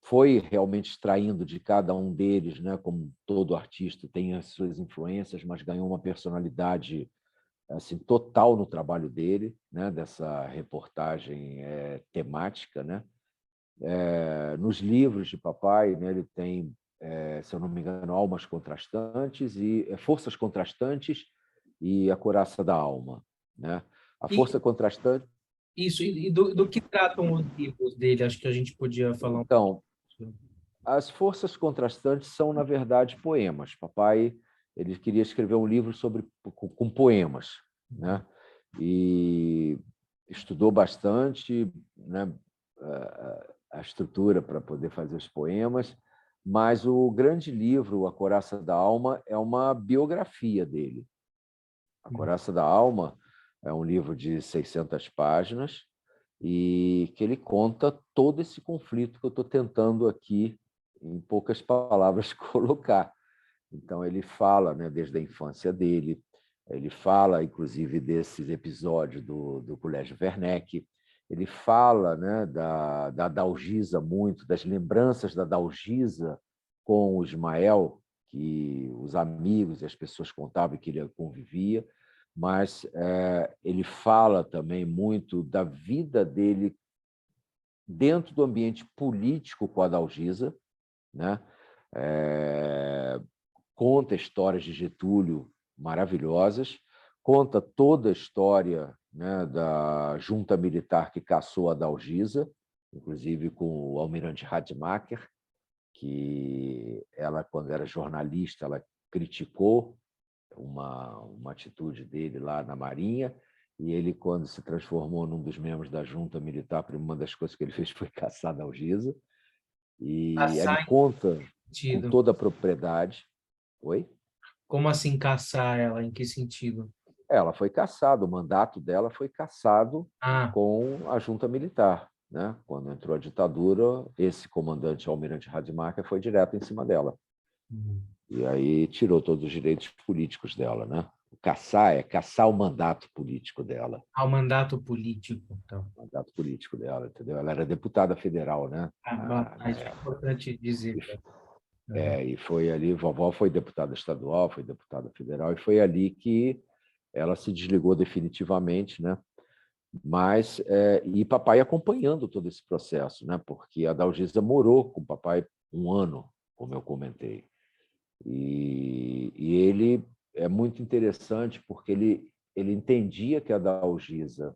foi realmente extraindo de cada um deles, né, como todo artista tem as suas influências, mas ganhou uma personalidade assim total no trabalho dele, né, dessa reportagem temática, né? Nos livros de papai, né, ele tem, se eu não me engano, Almas Contrastantes e Forças Contrastantes e A Coraça da Alma, né? A E Força Contrastante. isso, e do que tratam os livros dele? Acho que a gente podia falar um Então, pouco. as Forças Contrastantes são, na verdade, poemas. Papai, ele queria escrever um livro com poemas, né? E estudou bastante, né, a estrutura para poder fazer os poemas, mas o grande livro, A Coraça da Alma, é uma biografia dele. A Coraça da Alma é um livro de 600 páginas e que ele conta todo esse conflito que eu estou tentando aqui, em poucas palavras, colocar. Então, ele fala, né, desde a infância dele, ele fala, inclusive, desses episódios do Colégio Werneck, ele fala, né, da Dalgisa muito, das lembranças da Dalgisa com o Ismael, que os amigos e as pessoas contavam que ele convivia, mas ele fala também muito da vida dele dentro do ambiente político com a Dalgisa, né? Conta histórias de Getúlio maravilhosas, conta toda a história, né, da junta militar que caçou a Dalgisa, inclusive com o almirante Rademacher, que ela, quando era jornalista, ela criticou uma atitude dele lá na Marinha, e ele, quando se transformou num dos membros da junta militar, uma das coisas que ele fez foi caçar a Dalgisa, e ele Caçar em conta que com sentido? toda a propriedade. Oi? Como assim caçar ela? Em que sentido? Ela foi caçada, o mandato dela foi cassado Ah, com a junta militar, né? Quando entrou a ditadura, esse comandante, Almirante Rademacher, foi direto em cima dela. E aí tirou todos os direitos políticos dela, né? Caçar o mandato político dela. Ao mandato político, então. O mandato político dela, entendeu? Ela era deputada federal, né? Isso é importante dizer. E foi ali, vovó foi deputada estadual, foi deputada federal, e foi ali que ela se desligou definitivamente, né? Mas, e papai acompanhando todo esse processo, né? Porque a Dalgisa morou com o papai um ano, como eu comentei. E ele é muito interessante porque ele entendia que a Dalgisa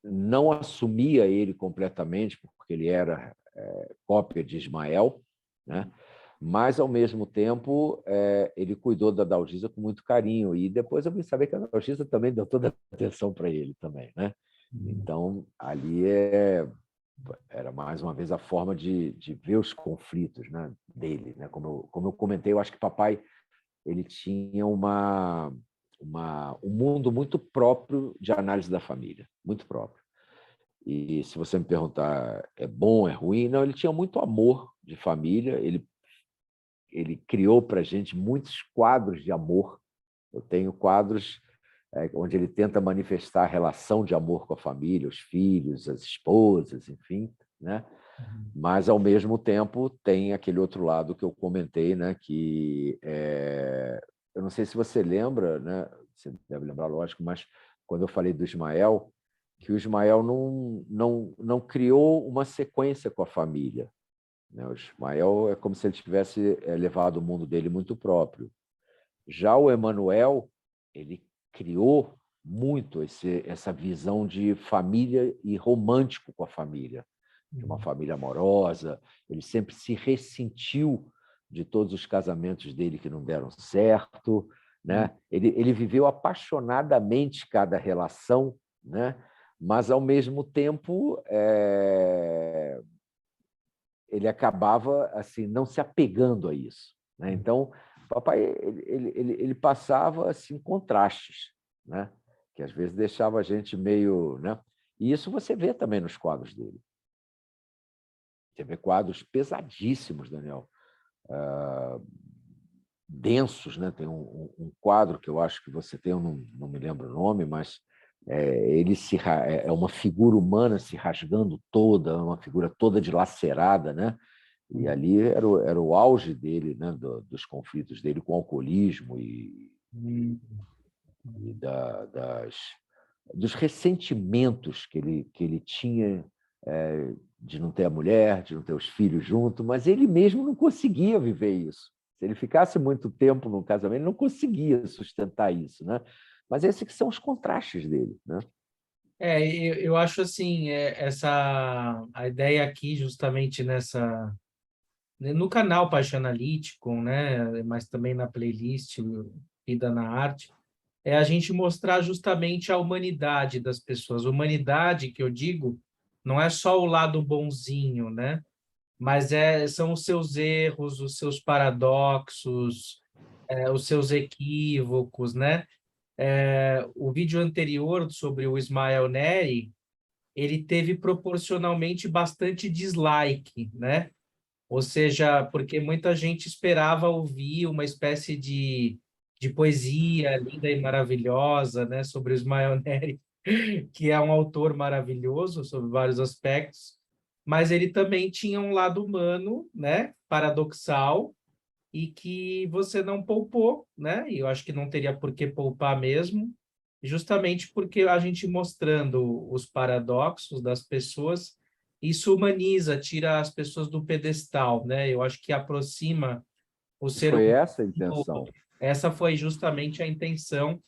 não assumia ele completamente, porque ele era cópia de Ismael, né? Mas, ao mesmo tempo, ele cuidou da Dalgisa com muito carinho. E depois eu vim saber que a Dalgisa também deu toda a atenção para ele também, né? Então, ali era, mais uma vez, a forma de ver os conflitos, né, dele. Né? Como eu comentei, eu acho que papai ele tinha um mundo muito próprio de análise da família, muito próprio. E se você me perguntar, é bom, é ruim? Não, ele tinha muito amor de família, ele criou para a gente muitos quadros de amor. Eu tenho quadros onde ele tenta manifestar a relação de amor com a família, os filhos, as esposas, enfim, né? Mas, ao mesmo tempo, tem aquele outro lado que eu comentei, né? Que eu não sei se você lembra, né? Você deve lembrar, lógico, mas quando eu falei do Ismael, que o Ismael não criou uma sequência com a família. Né? O Ismael é como se ele tivesse levado o mundo dele muito próprio. Já o Emanuel, ele criou muito essa visão de família e romântico com a família, de uma família amorosa. Ele sempre se ressentiu de todos os casamentos dele que não deram certo, né? Ele viveu apaixonadamente cada relação, né? Mas, ao mesmo tempo, ele acabava assim não se apegando a isso, né? Então, papai ele passava assim contrastes, né? Que às vezes deixava a gente meio, né? E isso você vê também nos quadros dele. Você vê quadros pesadíssimos, Daniel, densos, né? Tem um quadro que eu acho que você tem, eu não me lembro o nome, mas ele é uma figura humana se rasgando toda, uma figura toda dilacerada, né? E ali era o auge dele, né? Dos conflitos dele com o alcoolismo e dos ressentimentos que ele tinha de não ter a mulher, de não ter os filhos junto, mas ele mesmo não conseguia viver isso. Se ele ficasse muito tempo no casamento, ele não conseguia sustentar isso, né? Mas esses que são os contrastes dele, né? Eu acho assim, a ideia aqui, justamente no canal Paixão Analítico, né, mas também na playlist Vida na Arte, é a gente mostrar justamente a humanidade das pessoas. Humanidade, que eu digo, não é só o lado bonzinho, né? Mas são os seus erros, os seus paradoxos, os seus equívocos, né? O vídeo anterior sobre o Ismael Neri, ele teve proporcionalmente bastante dislike, né? Ou seja, porque muita gente esperava ouvir uma espécie de poesia linda e maravilhosa, né, sobre o Ismael Neri, que é um autor maravilhoso sobre vários aspectos, mas ele também tinha um lado humano, né, paradoxal, e que você não poupou, né? E eu acho que não teria por que poupar mesmo, justamente porque a gente mostrando os paradoxos das pessoas, isso humaniza, tira as pessoas do pedestal, né? Eu acho que aproxima o E ser foi humano essa a do intenção. outro. Essa foi justamente a intenção,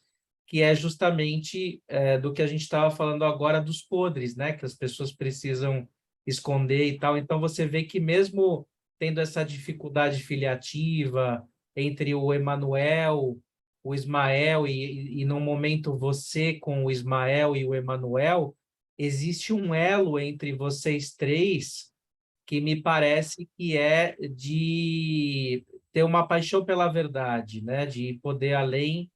que é justamente do que a gente estava falando agora dos podres, né? Que as pessoas precisam esconder e tal. Então você vê que mesmo tendo essa dificuldade filiativa entre o Emanuel, o Ismael e no momento você com o Ismael e o Emanuel, existe um elo entre vocês três que me parece que é de ter uma paixão pela verdade, né? De poder além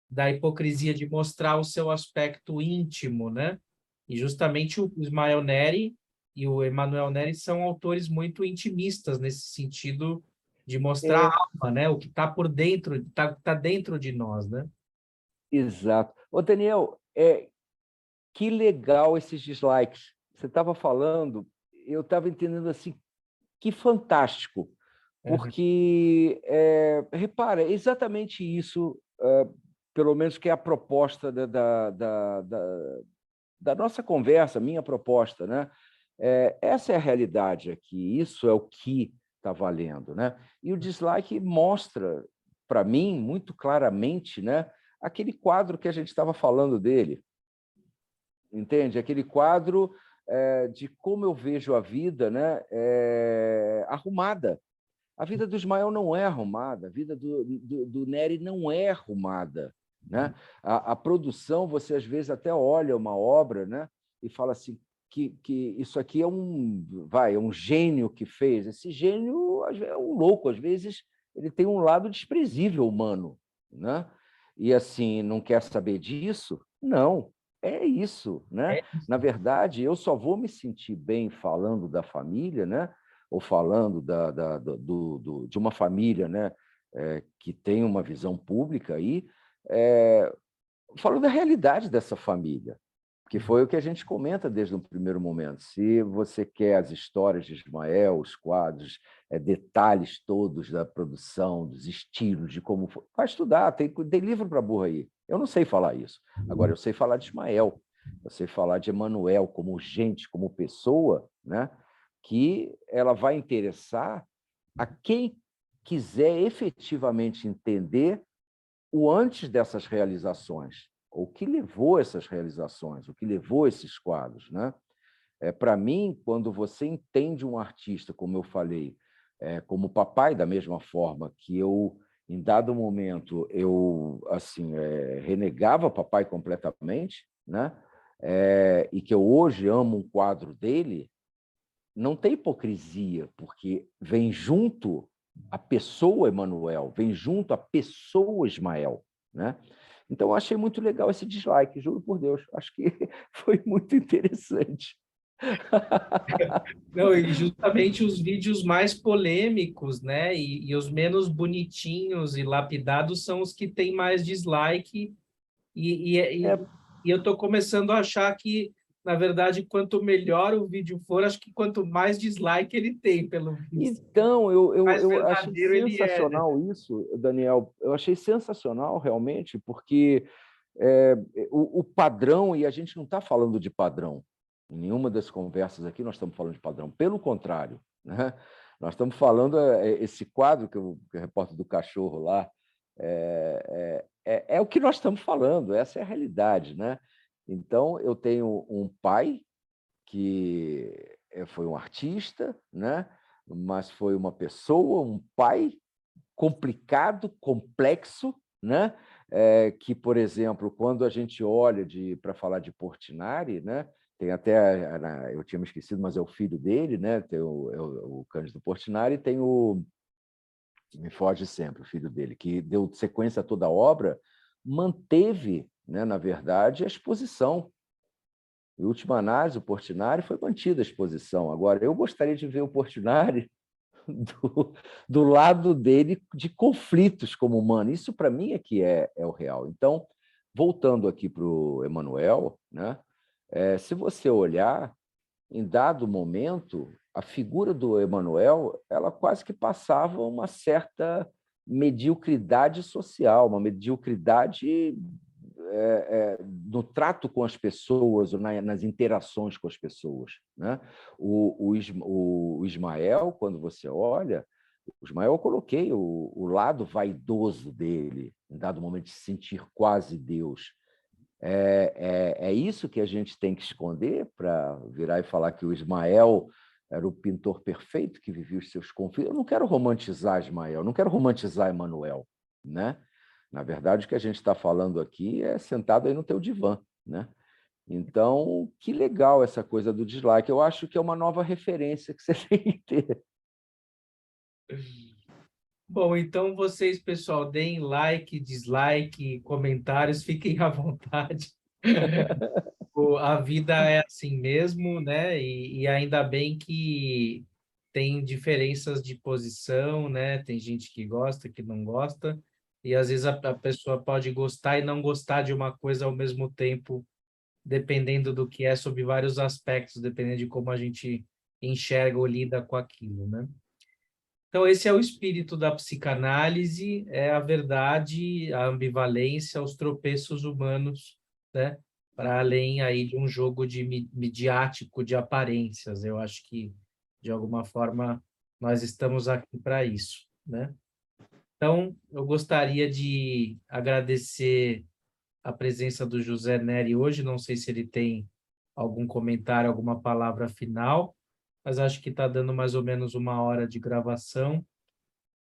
da hipocrisia de mostrar o seu aspecto íntimo, né? E justamente o Ismael Neri e o Emanuel Neri são autores muito intimistas nesse sentido de mostrar a É, alma, né? O que está por dentro, está dentro de nós, né? exato. Ô, Daniel, que legal esses dislikes. Você estava falando, eu estava entendendo assim, que fantástico, Uhum. porque, repara, é exatamente isso, pelo menos que é a proposta da nossa conversa, minha proposta, né? Essa é a realidade aqui, isso é o que está valendo, né? E o dislike mostra, para mim, muito claramente, né, aquele quadro que a gente estava falando dele, entende? Aquele quadro de como eu vejo a vida, né, arrumada. A vida do Ismael não é arrumada, a vida do Nery não é arrumada. Né? A produção, você às vezes até olha uma obra, né, e fala assim, que isso aqui é um gênio que fez. Esse gênio é um louco, às vezes ele tem um lado desprezível humano. Né? E assim, não quer saber disso? Não, é isso. Né? É isso. Na verdade, eu só vou me sentir bem falando da família, né? Ou falando de uma família, né, que tem uma visão pública aí, falando da realidade dessa família, que foi o que a gente comenta desde o primeiro momento. Se você quer as histórias de Ismael, os quadros, detalhes todos da produção, dos estilos, de como foi, vai estudar, tem livro para burro aí. Eu não sei falar isso. Agora, eu sei falar de Ismael, eu sei falar de Emanuel como gente, como pessoa, né? Que ela vai interessar a quem quiser efetivamente entender o antes dessas realizações, o que levou essas realizações, o que levou esses quadros. Né? Para mim, quando você entende um artista, como eu falei, como papai, da mesma forma que eu, em dado momento, eu assim renegava papai completamente, né? E que eu hoje amo um quadro dele, não tem hipocrisia, porque vem junto a pessoa Emanuel, vem junto a pessoa Ismael. Né? Então, eu achei muito legal esse dislike, juro por Deus. Acho que foi muito interessante. Não, e justamente os vídeos mais polêmicos, né, e os menos bonitinhos e lapidados são os que têm mais dislike, É, e eu estou começando a achar que, na verdade, quanto melhor o vídeo for, acho que quanto mais dislike ele tem, pelo visto, então, mais eu achei verdadeiro ele é, né? sensacional isso, Daniel. Eu achei sensacional, realmente, porque o padrão, e a gente não está falando de padrão, em nenhuma das conversas aqui nós estamos falando de padrão, pelo contrário, né? Nós estamos falando, esse quadro que eu reporto do cachorro lá, é o que nós estamos falando, essa é a realidade. Né? Então, eu tenho um pai que foi um artista, né? Mas foi uma pessoa, um pai complicado, complexo, né? Que, por exemplo, quando a gente olha para falar de Portinari, né? Tem até, eu tinha me esquecido, mas é o filho dele, né? Tem o Cândido Portinari, tem me foge sempre, o filho dele, que deu sequência a toda a obra, manteve, né, na verdade, a exposição. Em última análise, o Portinari foi mantida a exposição. Agora, eu gostaria de ver o Portinari do lado dele de conflitos como humano. Isso, para mim, é que é o real. Então, voltando aqui para o Emanuel, né? Se você olhar, em dado momento, a figura do Emanuel ela quase que passava uma certa mediocridade social, uma mediocridade no trato com as pessoas, ou nas interações com as pessoas. Né? O Ismael, quando você olha, o Ismael, eu coloquei o lado vaidoso dele, em dado momento de se sentir quase Deus. É isso que a gente tem que esconder para virar e falar que o Ismael era o pintor perfeito que vivia os seus conflitos. Eu não quero romantizar Ismael, não quero romantizar Emanuel. Né? Na verdade, o que a gente está falando aqui é sentado aí no teu divã. Né? Então, que legal essa coisa do dislike. Eu acho que é uma nova referência que você tem que ter. Bom, então vocês, pessoal, deem like, dislike, comentários, fiquem à vontade. A vida é assim mesmo, né? E ainda bem que tem diferenças de posição, né? Tem gente que gosta, que não gosta, e às vezes a pessoa pode gostar e não gostar de uma coisa ao mesmo tempo, dependendo do que é, sob vários aspectos, dependendo de como a gente enxerga ou lida com aquilo, né? Então, esse é o espírito da psicanálise, é a verdade, a ambivalência, os tropeços humanos, né? Para além aí de um jogo de midiático de aparências. Eu acho que, de alguma forma, nós estamos aqui para isso, né? Então, eu gostaria de agradecer a presença do José Neri hoje. Não sei se ele tem algum comentário, alguma palavra final, mas acho que está dando mais ou menos 1 hora de gravação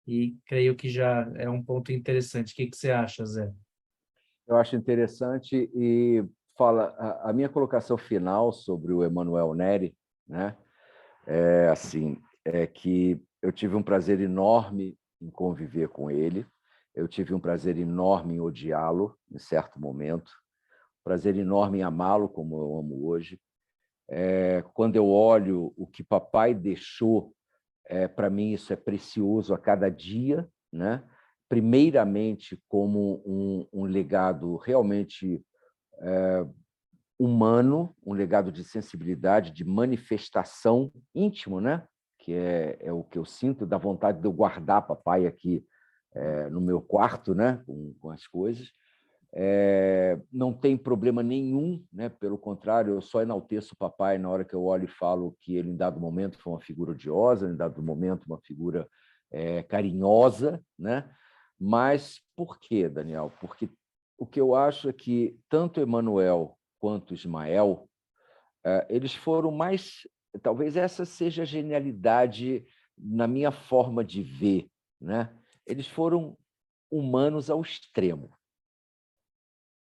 e creio que já é um ponto interessante. O que que você acha, Zé? Eu acho interessante e fala a minha colocação final sobre o Emanuel Neri, né? É assim, é que eu tive um prazer enorme em conviver com ele, eu tive um prazer enorme em odiá-lo em certo momento, prazer enorme em amá-lo como eu amo hoje. Quando eu olho o que papai deixou, para mim isso é precioso a cada dia, né? Primeiramente como um legado realmente humano, um legado de sensibilidade, de manifestação íntimo, né? Que é o que eu sinto, da vontade de eu guardar papai aqui no meu quarto, né? Com as coisas. Não tem problema nenhum, né? Pelo contrário, eu só enalteço o papai na hora que eu olho e falo que ele, em dado momento, foi uma figura odiosa, em dado momento, uma figura carinhosa, né? Mas por quê, Daniel? Porque o que eu acho é que tanto Emanuel quanto Ismael, eles foram mais... Talvez essa seja a genialidade na minha forma de ver, né? Eles foram humanos ao extremo.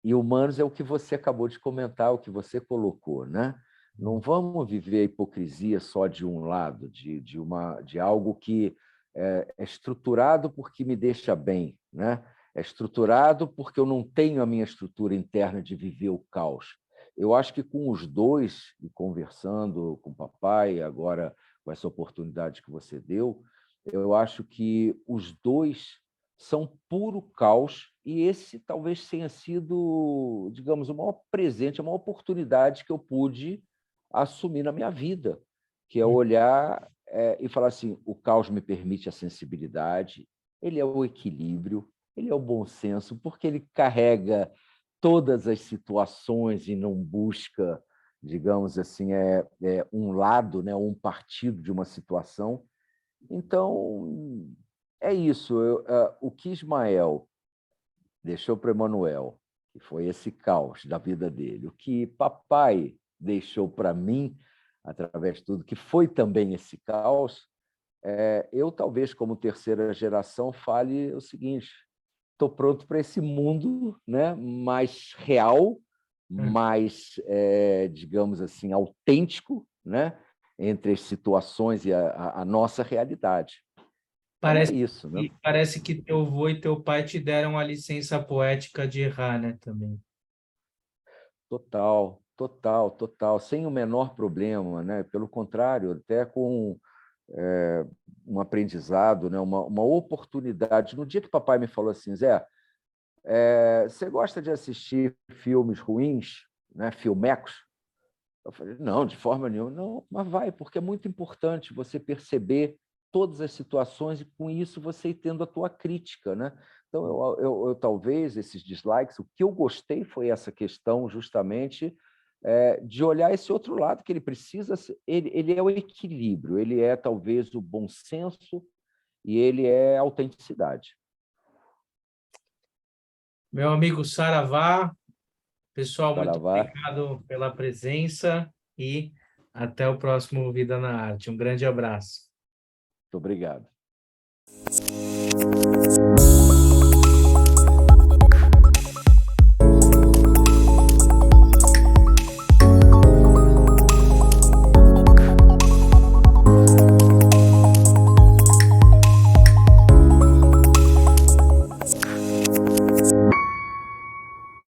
E humanos é o que você acabou de comentar, o que você colocou, né? Não vamos viver a hipocrisia só de um lado, de algo que é estruturado porque me deixa bem, né? É estruturado porque eu não tenho a minha estrutura interna de viver o caos. Eu acho que com os dois, e conversando com o papai, agora com essa oportunidade que você deu, eu acho que os dois são puro caos, e esse talvez tenha sido, digamos, o maior presente, a maior oportunidade que eu pude assumir na minha vida, que é olhar e falar assim, o caos me permite a sensibilidade, ele é o equilíbrio, ele é o bom senso, porque ele carrega todas as situações e não busca, digamos assim, um lado, né, um partido de uma situação. Então, é isso. O que Ismael deixou para Emanuel, que foi esse caos da vida dele, o que papai deixou para mim, através de tudo, que foi também esse caos, eu talvez, como terceira geração, fale o seguinte: estou pronto para esse mundo, né, mais real, mais, digamos assim, autêntico, né, entre as situações e a nossa realidade. Então é Parece isso, né? parece que teu avô e teu pai te deram a licença poética de errar, né, também. Total, total, total, sem o menor problema, né? Pelo contrário, até com um aprendizado, né? Uma oportunidade. No dia que papai me falou assim, Zé, você gosta de assistir filmes ruins, né? Filmecos? Eu falei, não, de forma nenhuma. Não, mas vai, porque é muito importante você perceber todas as situações e, com isso, você ir tendo a tua crítica, né? Então, eu talvez, esses dislikes, o que eu gostei foi essa questão, justamente, de olhar esse outro lado, que ele precisa... Ele é o equilíbrio, ele é, talvez, o bom senso e ele é a autenticidade. Meu amigo Saravá, pessoal, muito Saravá, muito obrigado pela presença e até o próximo Vida na Arte. Um grande abraço. obrigado.